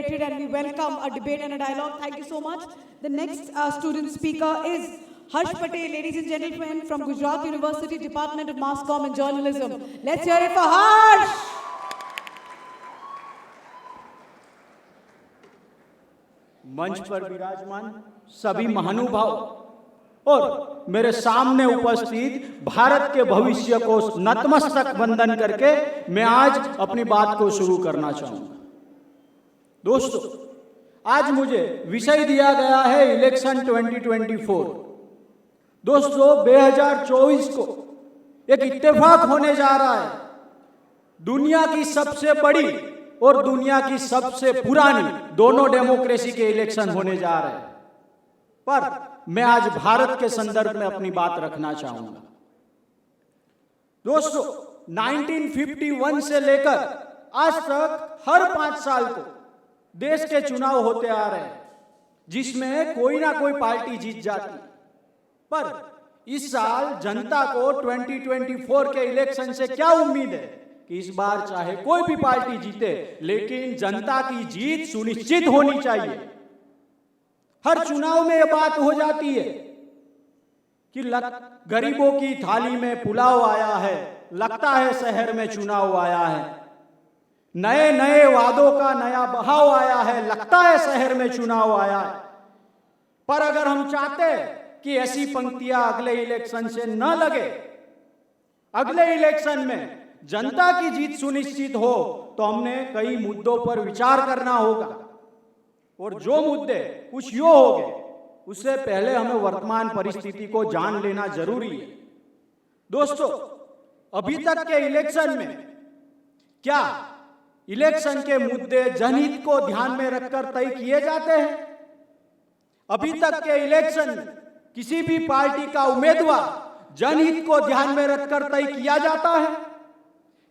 debated, and we welcome a debate and a dialogue. Thank you so much. The next student speaker is Harsh Patel, ladies and gentlemen, from Gujarat University, Department of Mass Comm and Journalism. Let's hear it for Harsh! मंच पर विराजमान सभी महानुभाव और मेरे सामने उपस्थित भारत के भविष्य को नतमस्तक वंदन करके मैं आज अपनी बात को शुरू करना चाहूंगा। दोस्तों, आज मुझे विषय दिया गया है इलेक्शन 2024। दोस्तों, 2024 को एक इत्तेफाक होने जा रहा है। दुनिया की सबसे बड़ी और दुनिया की सबसे पुरानी दोनों डेमोक्रेसी के इलेक्शन होने जा रहे हैं, पर मैं आज भारत के संदर्भ में अपनी बात रखना चाहूंगा। दोस्तों, 1951 से लेकर आज तक हर 5 साल को देश के चुनाव होते आ रहे हैं, जिसमें कोई ना कोई पार्टी जीत जाती। पर इस साल जनता को 2024 के इलेक्शन से क्या उम्मीद है कि इस बार चाहे कोई भी पार्टी जीते, लेकिन जनता की जीत सुनिश्चित होनी चाहिए। हर चुनाव में यह बात हो जाती है कि गरीबों की थाली में पुलाव आया है, लगता है शहर में चुनाव आया है, नए नए वादों का नया बहाव आया है, लगता है शहर में चुनाव आया है। पर अगर हम चाहते कि ऐसी पंक्तियां अगले इलेक्शन से न लगे, अगले इलेक्शन में जनता की जीत सुनिश्चित हो, तो हमने कई मुद्दों पर विचार करना होगा। और जो मुद्दे कुछ यूं हो गए, उससे पहले हमें वर्तमान परिस्थिति को जान लेना जरूरी है। दोस्तों, अभी तक के इलेक्शन में क्या इलेक्शन के मुद्दे जनहित को ध्यान में रखकर तय किए जाते हैं? अभी तक के इलेक्शन में किसी भी पार्टी का उम्मीदवार जनहित को ध्यान में रखकर तय किया जाता है?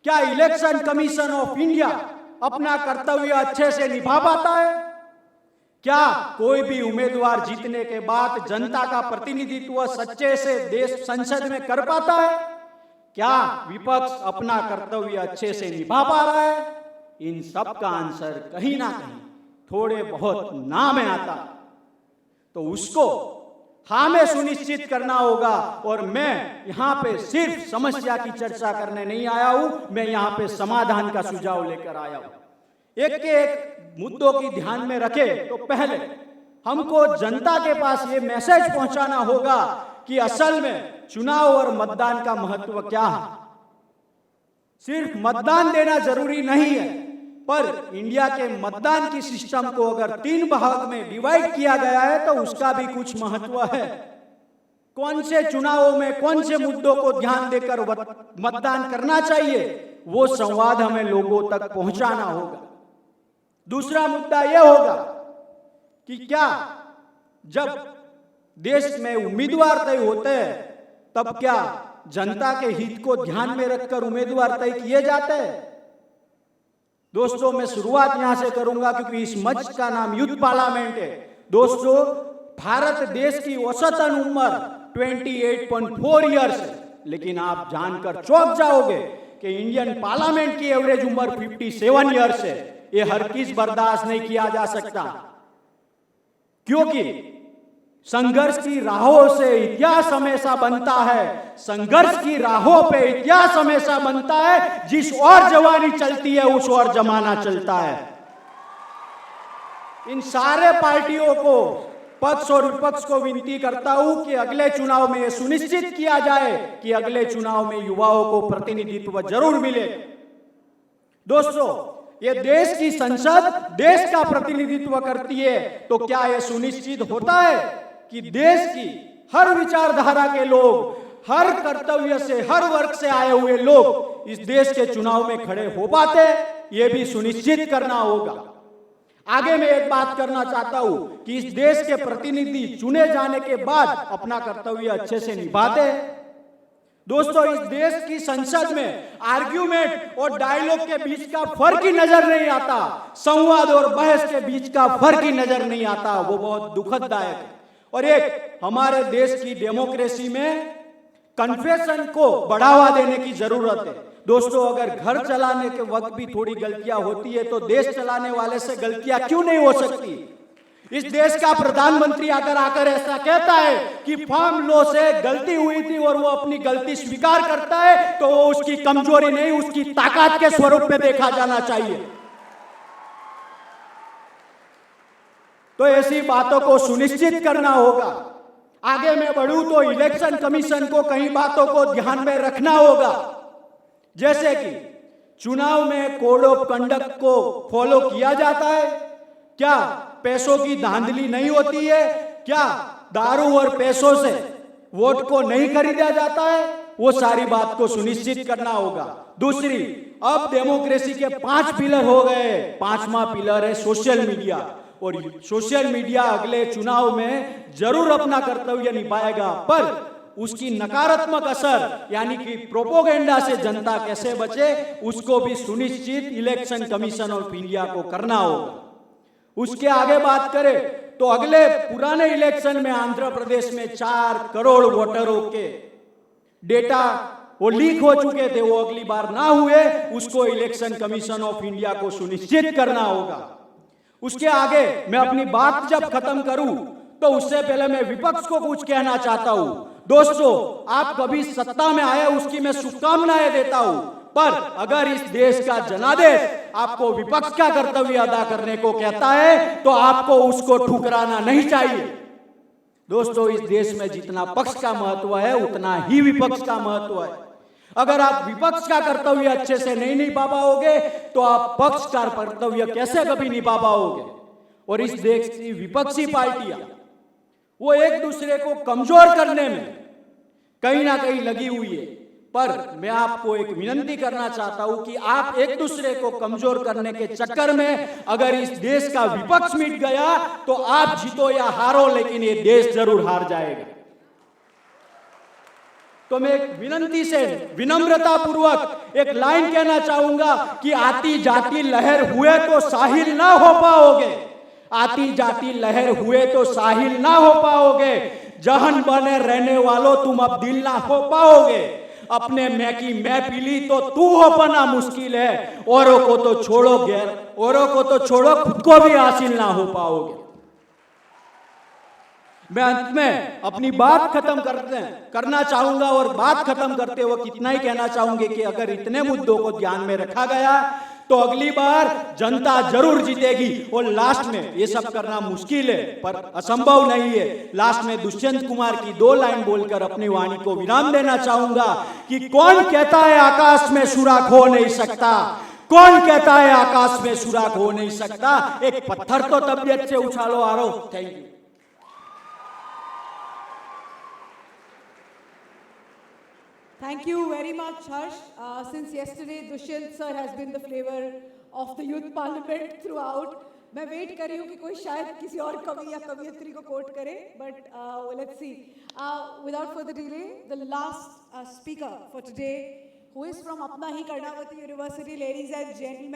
क्या इलेक्शन कमीशन ऑफ इंडिया अपना कर्तव्य अच्छे से निभा पाता है? क्या कोई भी उम्मीदवार जीतने के बाद जनता का प्रतिनिधित्व सच्चे से देश संसद में कर पाता है? क्या विपक्ष अपना कर्तव्य अच्छे से निभा पा रहा है? इन सब का आंसर कहीं ना कहीं थोड़े बहुत ना में आता, तो उसको हमें सुनिश्चित करना होगा। और मैं यहां पे सिर्फ समस्या की चर्चा करने नहीं आया हूं, मैं यहां पे समाधान का सुझाव लेकर आया हूं। एक के एक मुद्दों की ध्यान में रखे तो पहले हमको जनता के पास ये मैसेज पहुंचाना होगा कि असल में चुनाव और मतदान का महत्व क्या है। सिर्फ मतदान देना जरूरी नहीं है, पर इंडिया के मतदान की सिस्टम को अगर 3 भाग में डिवाइड किया गया है तो उसका भी कुछ महत्व है। कौन से चुनावों में कौन से मुद्दों को ध्यान देकर मतदान करना चाहिए, वो संवाद हमें लोगों तक पहुंचाना होगा। दूसरा मुद्दा यह होगा कि क्या जब देश में उम्मीदवार तय होते हैं, तब क्या जनता के हित को ध्यान में रखकर उम्मीदवार तय किए जाते हैं? दोस्तों, मैं शुरुआत यहां से करूंगा क्योंकि इस मंच का नाम यूथ पार्लियामेंट है। दोस्तों, भारत देश की औसतन उम्र 28.4 ईयर्स है, लेकिन आप जानकर चौंक जाओगे कि इंडियन पार्लियामेंट की एवरेज उम्र 57 ईयर्स है। ये हर किस बर्दाश्त नहीं किया जा सकता, क्योंकि संघर्ष की राहों से इतिहास हमेशा बनता है। संघर्ष की राहों पे इतिहास हमेशा बनता है। जिस और जवानी चलती है, उस और जमाना चलता है। इन सारे पार्टियों को, पक्ष और विपक्ष को विनती करता हूं कि अगले चुनाव में यह सुनिश्चित किया जाए कि अगले चुनाव में युवाओं को प्रतिनिधित्व जरूर मिले। दोस्तों, ये देश की संसद देश का प्रतिनिधित्व करती है, तो क्या यह सुनिश्चित होता है कि देश की हर विचारधारा के लोग, हर कर्तव्य से, हर वर्ग से आए हुए लोग इस देश के चुनाव में खड़े हो पाते? ये भी सुनिश्चित करना होगा। आगे मैं एक बात करना चाहता हूं कि इस देश के प्रतिनिधि चुने जाने के बाद अपना कर्तव्य अच्छे से निभाते हैं। दोस्तों, इस देश की संसद में आर्ग्यूमेंट और डायलॉग के बीच का फर्क ही नजर नहीं आता, संवाद और बहस के बीच का फर्क ही नजर नहीं आता। वो बहुत दुखदायक है। और एक हमारे देश की डेमोक्रेसी में कन्फेशन को बढ़ावा देने की जरूरत है। दोस्तों, अगर घर चलाने के वक्त भी थोड़ी गलतियां होती है तो देश चलाने वाले से गलतियां क्यों नहीं हो सकती? इस देश का प्रधानमंत्री अगर आकर ऐसा कहता है कि फार्म लॉ से गलती हुई थी और वो अपनी गलती स्वीकार करता है, तो वो उसकी कमजोरी नहीं, उसकी ताकत के स्वरूप में देखा जाना चाहिए। तो ऐसी बातों को सुनिश्चित करना होगा। आगे मैं बढ़ूं तो इलेक्शन कमीशन को कई बातों को ध्यान में रखना होगा, जैसे कि चुनाव में कोड ऑफ कंडक्ट को फॉलो किया जाता है क्या? पैसों की धांधली नहीं होती है क्या? दारू और पैसों से वोट को नहीं खरीदा जाता है? वो सारी बात को सुनिश्चित करना होगा। दूसरी, अब डेमोक्रेसी के 5 पिलर हो गए, 5वां पिलर है सोशल मीडिया। और सोशल मीडिया अगले चुनाव में जरूर अपना कर्तव्य निभाएगा, पर उसकी नकारात्मक असर यानी कि प्रोपोगेंडा से जनता कैसे बचे, उसको भी सुनिश्चित इलेक्शन कमीशन ऑफ इंडिया को करना होगा। उसके आगे बात करें तो अगले पुराने इलेक्शन में आंध्र प्रदेश में 4 करोड़ वोटरों के डेटा वो लीक हो चुके थे, वो अगली बार ना हुए, उसको इलेक्शन कमीशन ऑफ इंडिया को सुनिश्चित करना होगा। उसके आगे मैं अपनी बात जब खत्म करूं तो उससे पहले मैं विपक्ष को कुछ कहना चाहता हूं। दोस्तों, आप कभी सत्ता में आए उसकी मैं शुभकामनाएं देता हूं, पर अगर इस देश का जनादेश आपको विपक्ष का कर्तव्य अदा करने को कहता है तो आपको उसको ठुकराना नहीं चाहिए। दोस्तों, इस देश में जितना पक्ष का महत्व है उतना ही विपक्ष का महत्व है। अगर आप विपक्ष का कर्तव्य अच्छे से नहीं निभा पाओगे तो आप पक्ष का कर्तव्य कैसे कभी निभा पाओगे? और इस देश की विपक्षी पार्टियां वो एक दूसरे को कमजोर करने में कहीं ना कहीं लगी हुई है, पर मैं आपको एक विनती करना चाहता हूं कि आप एक दूसरे को कमजोर करने के चक्कर में अगर इस देश का विपक्ष मिट गया तो आप जीतो या हारो, लेकिन ये देश जरूर हार जाएगा। तो मैं एक विनती से विनम्रता पूर्वक एक लाइन कहना चाहूंगा कि आती जाती लहर हुए तो साहिल ना हो पाओगे, आती जाती लहर हुए तो साहिल ना हो पाओगे, जहन बने रहने वालों तुम अब दिल ना हो पाओगे, अपने मैं की मैं पीली तो तू हो पाना मुश्किल है, औरों को तो छोड़ो औरों को तो छोड़ो खुद को भी हासिल ना हो पाओगे। मैं अंत में अपनी बात खत्म करना चाहूंगा और बात खत्म करते हुए कितना ही कहना चाहूंगे कि अगर इतने मुद्दों को ध्यान में रखा गया तो अगली बार जनता जरूर जीतेगी। और लास्ट में ये सब करना मुश्किल है पर असंभव नहीं है। लास्ट में दुष्यंत कुमार की 2 लाइन बोलकर अपनी वाणी को विराम देना चाहूंगा कि कौन कहता है आकाश में सुराख हो नहीं सकता, कौन कहता है आकाश में सुराख हो नहीं सकता, एक पत्थर तो तबीयत से उछालो आरो। Thank you. Thank you very much, Harsh. Since yesterday, Dushyant sir has been the flavor of the youth parliament throughout. मैं वेट कर रही हूँ कि कोई शायद किसी और कवि या कवियत्री को कोट करे, but let's see. Without further delay, the last speaker for today, who is from Apna Hi Karnavati University, ladies and gentlemen.